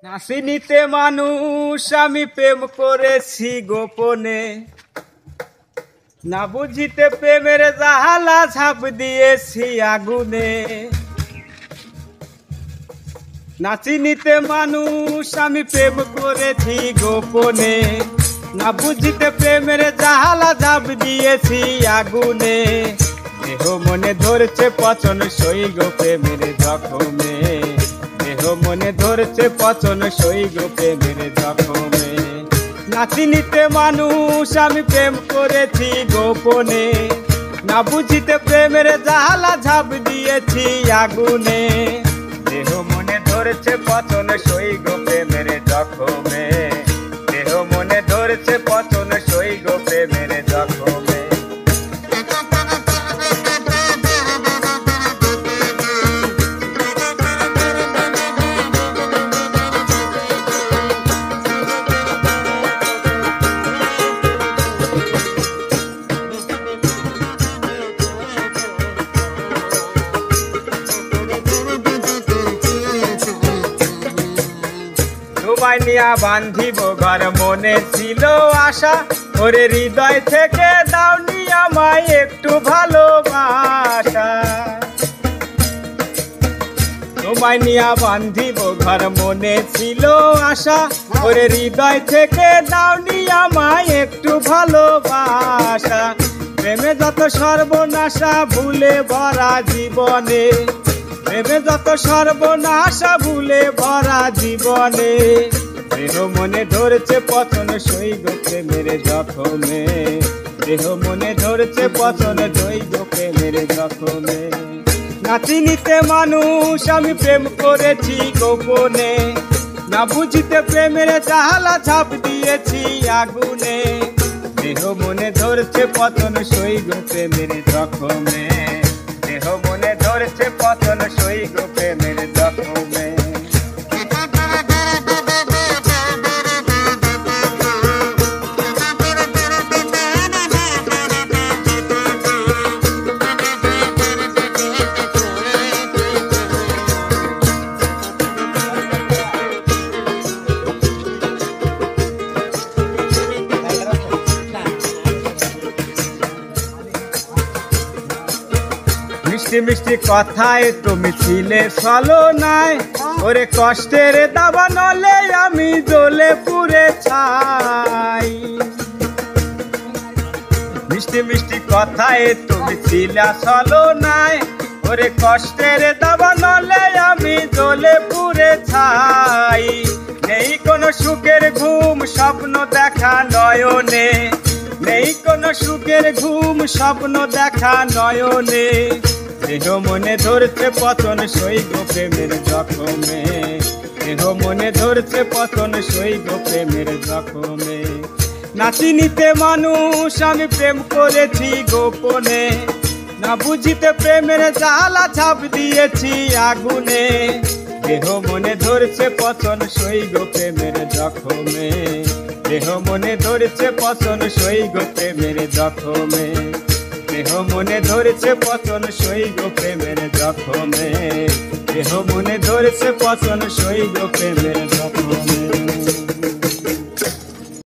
নাসিনিতে মানুষ আমি প্রেম করেছি গোপনে, না বুঝিতে প্রেমের জাহালা ঝাঁপ দিয়েছি আগুনে। নাচিনিতে মানুষ আমি প্রেম করেছি গোপনে, না বুঝিতে প্রেমের জাহালা ঝাঁপ দিয়েছি আগুনে। দেহ মনে ধরছে পচন সই গো প্রেমের জখমে, দেহ মনে ধরছে পচন সই গো প্রেমের জখমে। নাচিনিতে মানুষ আমি প্রেম করেছি গোপনে, না বুঝিতে প্রেমের জাহালা ঝাঁপ দিয়েছি আগুনে। দেহ মনে ধরছে পচন সই গো প্রেমের জখমে, দেহ মনে ধরছে পচন সই গো প্রেমের জখমে। তোমায় নিয়া বান্ধিব ঘর মনে ছিল আশা, ওরে হৃদয় থেকে দাওনি আমায় একটু ভালোবাসা। তোমায় নিয়া বান্ধিব ঘর মনে ছিল আশা, ওরে হৃদয় থেকে দাওনি আমায় একটু ভালোবাসা। প্রেমে যত সর্বনাশা ভুলে ভরা জীবনে, প্রেমে যত সর্বনাশা ভুলে ভরা জীবনে। দেহ মনে ধরছে পচন সই গো প্রেমের জখমে, দেহ মনে ধরছে পচন সই গো প্রেমের জখমে। নাচিনিতে মানুষ আমি প্রেম করেছি গোপনে, না বুঝিতে প্রেমের জাহালা ঝাঁপ দিয়েছি আগুনে। দেহ মনে ধরছে পচন সই গো প্রেমের জখমে, দেহ মনে ধরছে পচন সই গো প্রেমের জখমে। মিষ্টি মিষ্টি কথায় তুমি ছিলে ছলনায়, ওরে কষ্টের দাবা নলে আমি জ্বলে পুড়ে ছাই। মিষ্টি মিষ্টি কথায় তুমি ছিলে ছলনায়, ওরে কষ্টের দাবা নলে আমি জ্বলে পুড়ে ছাই। নেই কোনো সুখের ঘুম স্বপ্ন দেখা নয়নে, নেই কোনো সুখের ঘুম স্বপ্ন দেখা নয়নে। দেহ মনে ধরছে পচন সই গো প্রেমের জখমে, দেহ মনে ধরছে পচন সই গো প্রেমের জখমে। নাচিনিতে মানুষ আমি প্রেম করেছি গোপনে, না বুঝিতে প্রেমের জাহালা ঝাঁপ দিয়েছি আগুনে। দেহ মনে ধরছে পচন সই গো প্রেমের জখমে, দেহ মনে ধরছে পচন সই গো প্রেমের জখমে। দেহ মনে ধরছে পচন সই গো প্রেমের জখমে, দেহ মনে ধরছে পচন সই গো প্রেমের জখমে।